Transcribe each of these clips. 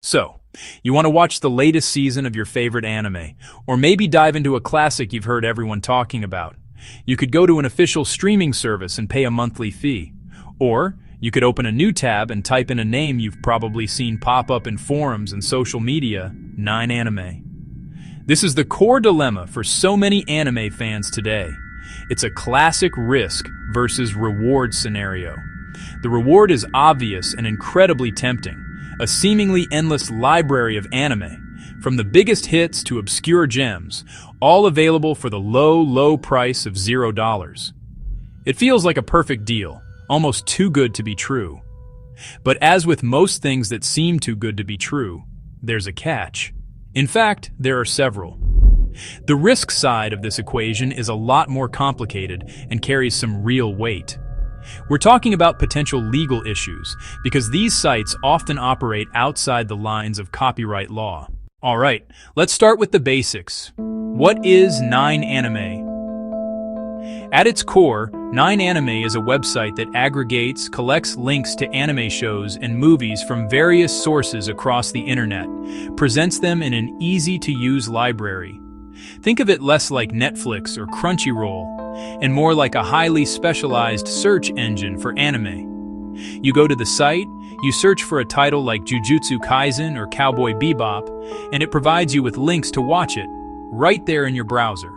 So, you want to watch the latest season of your favorite anime, or maybe dive into a classic you've heard everyone talking about. You could go to an official streaming service and pay a monthly fee. Or, you could open a new tab and type in a name you've probably seen pop up in forums and social media, 9anime. This is the core dilemma for so many anime fans today. It's a classic risk versus reward scenario. The reward is obvious and incredibly tempting. A seemingly endless library of anime, from the biggest hits to obscure gems, all available for the low price of $0. It feels like a perfect deal, almost too good to be true. But as with most things that seem too good to be true, there's a catch. In fact, there are several. The risk side of this equation is a lot more complicated and carries some real weight. We're talking about potential legal issues, because these sites often operate outside the lines of copyright law. Alright, let's start with the basics. What is 9anime? At its core, 9anime is a website that aggregates, collects links to anime shows and movies from various sources across the internet, presents them in an easy-to-use library. Think of it less like Netflix or Crunchyroll, and more like a highly specialized search engine for anime. You go to the site, you search for a title like Jujutsu Kaisen or Cowboy Bebop, and it provides you with links to watch it, right there in your browser.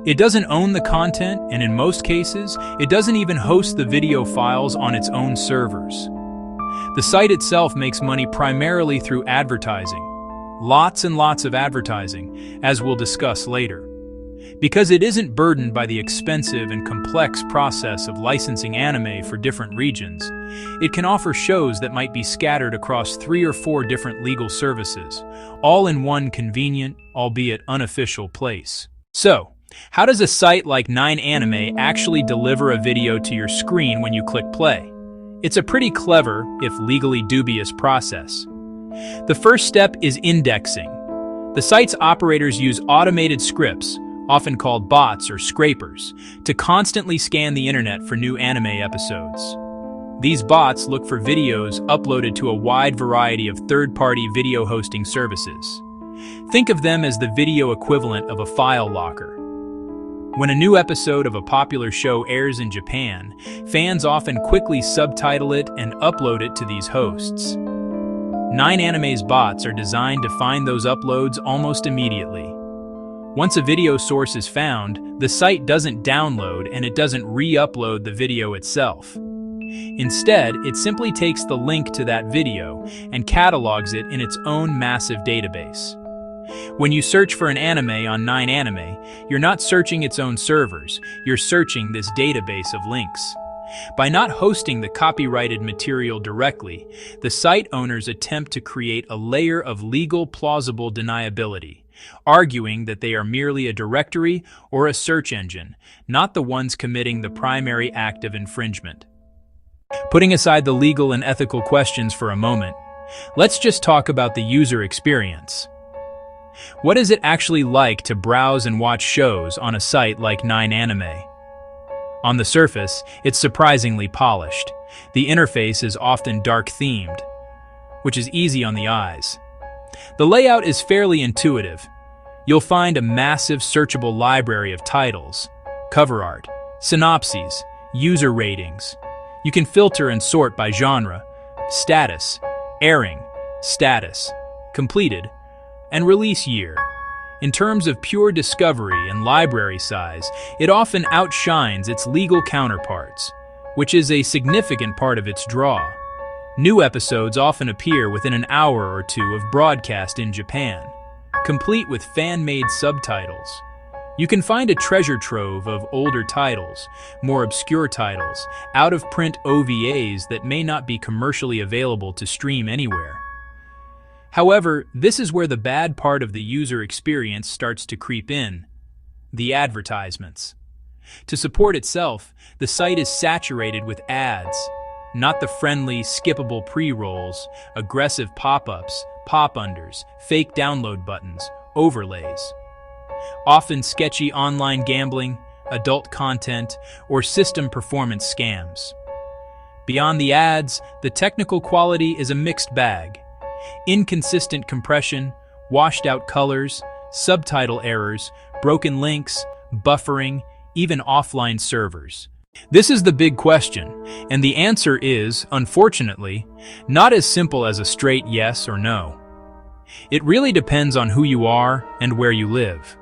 It doesn't own the content, and in most cases, it doesn't even host the video files on its own servers. The site itself makes money primarily through advertising. Lots and lots of advertising, as we'll discuss later. Because it isn't burdened by the expensive and complex process of licensing anime for different regions, it can offer shows that might be scattered across 3 or 4 different legal services, all in one convenient, albeit unofficial place. So, how does a site like 9anime actually deliver a video to your screen when you click play? It's a pretty clever, if legally dubious, process. The first step is indexing. The site's operators use automated scripts, often called bots or scrapers, to constantly scan the internet for new anime episodes. These bots look for videos uploaded to a wide variety of third-party video hosting services. Think of them as the video equivalent of a file locker. When a new episode of a popular show airs in Japan, fans often quickly subtitle it and upload it to these hosts. 9anime's bots are designed to find those uploads almost immediately. Once a video source is found, the site doesn't download and it doesn't re-upload the video itself. Instead, it simply takes the link to that video and catalogs it in its own massive database. When you search for an anime on 9anime, you're not searching its own servers, you're searching this database of links. By not hosting the copyrighted material directly, the site owners attempt to create a layer of legal plausible deniability, arguing that they are merely a directory or a search engine, not the ones committing the primary act of infringement. Putting aside the legal and ethical questions for a moment, let's just talk about the user experience. What is it actually like to browse and watch shows on a site like 9anime? On the surface, it's surprisingly polished. The interface is often dark-themed, which is easy on the eyes. The layout is fairly intuitive. You'll find a massive searchable library of titles, cover art, synopses, user ratings. You can filter and sort by genre, status, airing, status, completed, and release year. In terms of pure discovery and library size, it often outshines its legal counterparts, which is a significant part of its draw. New episodes often appear within an hour or two of broadcast in Japan, complete with fan-made subtitles. You can find a treasure trove of older titles, more obscure titles, out-of-print OVAs that may not be commercially available to stream anywhere. However, this is where the bad part of the user experience starts to creep in: the advertisements. To support itself, the site is saturated with ads, not the friendly, skippable pre-rolls, aggressive pop-ups, pop-unders, fake download buttons, overlays. Often sketchy online gambling, adult content, or system performance scams. Beyond the ads, the technical quality is a mixed bag. Inconsistent compression, washed-out colors, subtitle errors, broken links, buffering, even offline servers. This is the big question, and the answer is, unfortunately, not as simple as a straight yes or no. It really depends on who you are and where you live.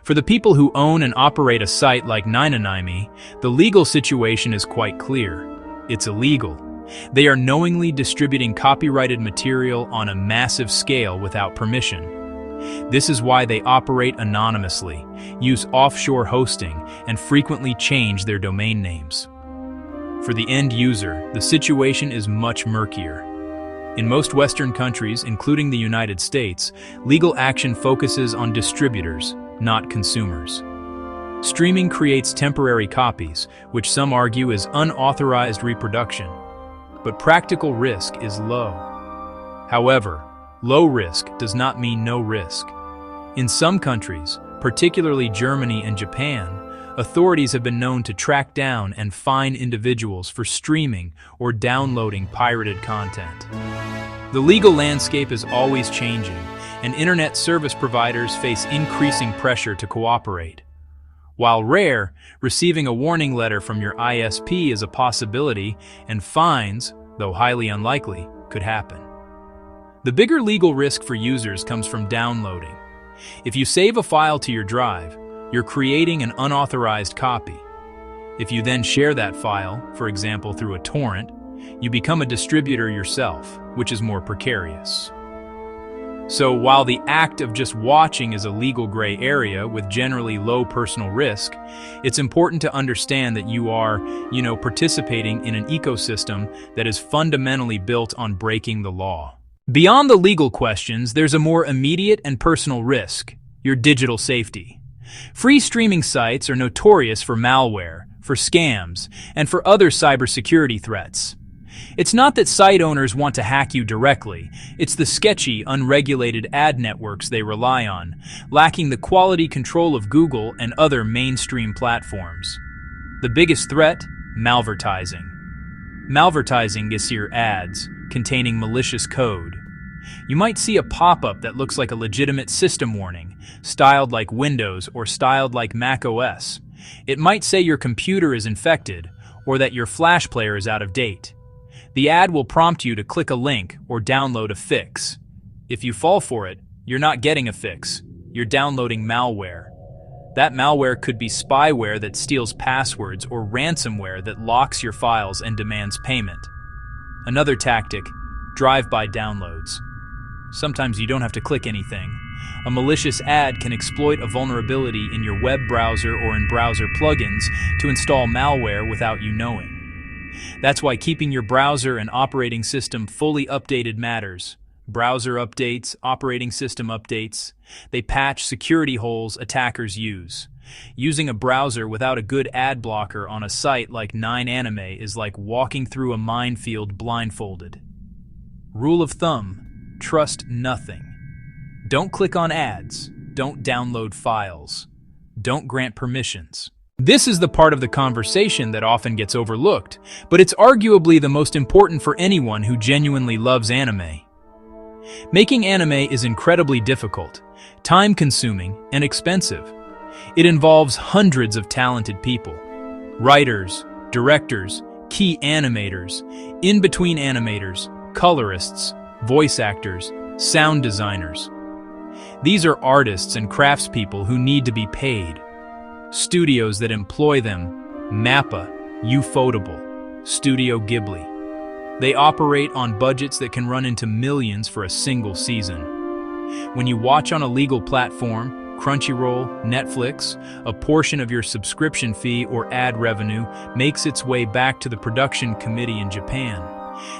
For the people who own and operate a site like 9anime, the legal situation is quite clear. It's illegal. They are knowingly distributing copyrighted material on a massive scale without permission. This is why they operate anonymously, use offshore hosting, and frequently change their domain names. For the end user, the situation is much murkier. In most Western countries, including the United States, legal action focuses on distributors, not consumers. Streaming creates temporary copies, which some argue is unauthorized reproduction. But practical risk is low. However, low risk does not mean no risk. In some countries, particularly Germany and Japan, authorities have been known to track down and fine individuals for streaming or downloading pirated content. The legal landscape is always changing, and internet service providers face increasing pressure to cooperate. While rare, receiving a warning letter from your ISP is a possibility, and fines, though highly unlikely, could happen. The bigger legal risk for users comes from downloading. If you save a file to your drive, you're creating an unauthorized copy. If you then share that file, for example through a torrent, you become a distributor yourself, which is more precarious. So while the act of just watching is a legal gray area with generally low personal risk, it's important to understand that you are, participating in an ecosystem that is fundamentally built on breaking the law. Beyond the legal questions, there's a more immediate and personal risk: your digital safety. Free streaming sites are notorious for malware, for scams, and for other cybersecurity threats. It's not that site owners want to hack you directly, it's the sketchy, unregulated ad networks they rely on, lacking the quality control of Google and other mainstream platforms. The biggest threat? Malvertising. Malvertising is your ads containing malicious code. You might see a pop-up that looks like a legitimate system warning, styled like Windows or styled like Mac OS. It might say your computer is infected or that your Flash player is out of date. The ad will prompt you to click a link or download a fix. If you fall for it, you're not getting a fix. You're downloading malware. That malware could be spyware that steals passwords or ransomware that locks your files and demands payment. Another tactic: drive-by downloads. Sometimes you don't have to click anything. A malicious ad can exploit a vulnerability in your web browser or in browser plugins to install malware without you knowing. That's why keeping your browser and operating system fully updated matters. Browser updates, operating system updates, they patch security holes attackers use. Using a browser without a good ad blocker on a site like 9anime is like walking through a minefield blindfolded. Rule of thumb: trust nothing. Don't click on ads. Don't download files. Don't grant permissions. This is the part of the conversation that often gets overlooked, but it's arguably the most important for anyone who genuinely loves anime. Making anime is incredibly difficult, time-consuming, and expensive. It involves hundreds of talented people: writers, directors, key animators, in-between animators, colorists, voice actors, sound designers. These are artists and craftspeople who need to be paid. Studios that employ them: MAPPA, Ufotable, Studio Ghibli. They operate on budgets that can run into millions for a single season. When you watch on a legal platform, Crunchyroll, Netflix, a portion of your subscription fee or ad revenue makes its way back to the production committee in Japan.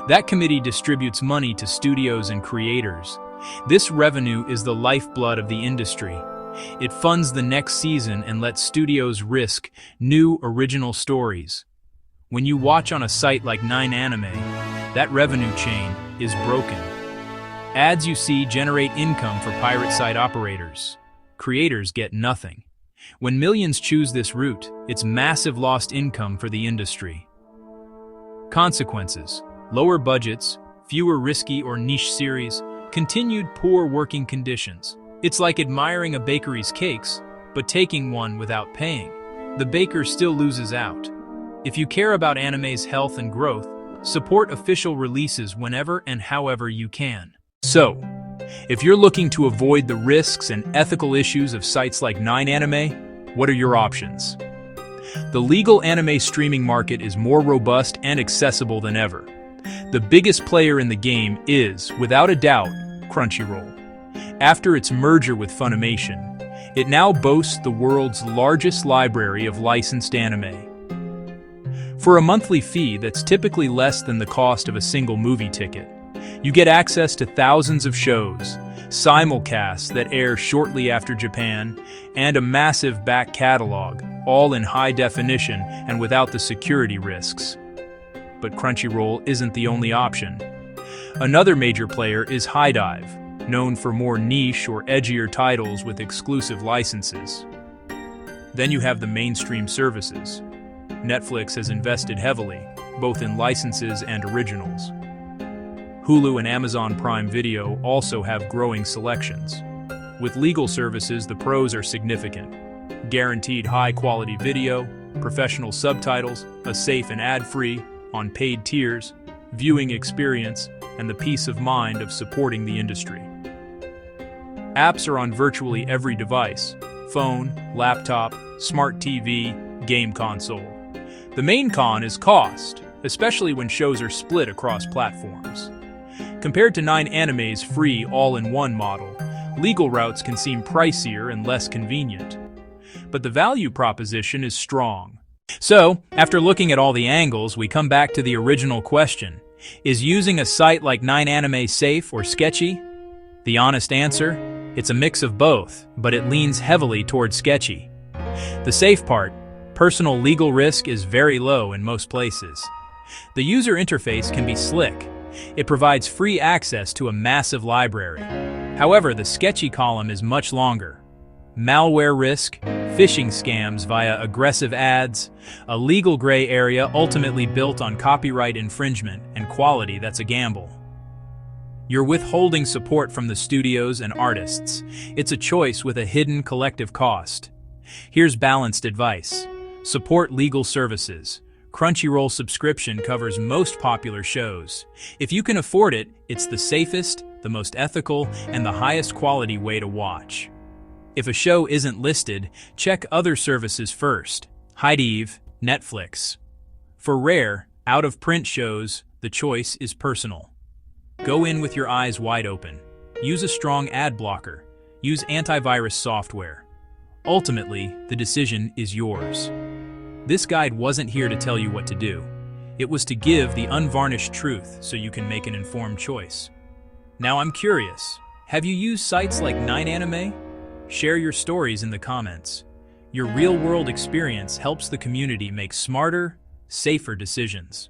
That committee distributes money to studios and creators. This revenue is the lifeblood of the industry. It funds the next season and lets studios risk new original stories. When you watch on a site like 9anime, that revenue chain is broken. Ads you see generate income for pirate site operators. Creators get nothing. When millions choose this route, it's massive lost income for the industry. Consequences: lower budgets, fewer risky or niche series, Continued poor working conditions. It's like admiring a bakery's cakes, but taking one without paying. The baker still loses out. If you care about anime's health and growth, support official releases whenever and however you can. So, if you're looking to avoid the risks and ethical issues of sites like 9anime, what are your options? The legal anime streaming market is more robust and accessible than ever. The biggest player in the game is, without a doubt, Crunchyroll. After its merger with Funimation, it now boasts the world's largest library of licensed anime. For a monthly fee that's typically less than the cost of a single movie ticket, you get access to thousands of shows, simulcasts that air shortly after Japan, and a massive back catalog, all in high definition and without the security risks. But Crunchyroll isn't the only option. Another major player is HIDIVE, known for more niche or edgier titles with exclusive licenses. Then you have the mainstream services. Netflix has invested heavily, both in licenses and originals. Hulu and Amazon Prime Video also have growing selections. With legal services, the pros are significant. Guaranteed high-quality video, professional subtitles, a safe and ad-free, on paid tiers, viewing experience, and the peace of mind of supporting the industry. Apps are on virtually every device: phone, laptop, smart TV, game console. The main con is cost, especially when shows are split across platforms. Compared to 9anime's free all-in-one model, legal routes can seem pricier and less convenient. But the value proposition is strong. So, after looking at all the angles, we come back to the original question. Is using a site like 9anime safe or sketchy? The honest answer? It's a mix of both, but it leans heavily towards sketchy. The safe part, personal legal risk, is very low in most places. The user interface can be slick. It provides free access to a massive library. However, the sketchy column is much longer. Malware risk, phishing scams via aggressive ads, a legal gray area ultimately built on copyright infringement and quality that's a gamble. You're withholding support from the studios and artists. It's a choice with a hidden collective cost. Here's balanced advice. Support legal services. Crunchyroll subscription covers most popular shows. If you can afford it, it's the safest, the most ethical, and the highest quality way to watch. If a show isn't listed, check other services first. HIDIVE, Netflix. For rare, out-of-print shows, the choice is personal. Go in with your eyes wide open. Use a strong ad blocker. Use antivirus software. Ultimately, the decision is yours. This guide wasn't here to tell you what to do. It was to give the unvarnished truth so you can make an informed choice. Now I'm curious, have you used sites like 9anime? Share your stories in the comments. Your real-world experience helps the community make smarter, safer decisions.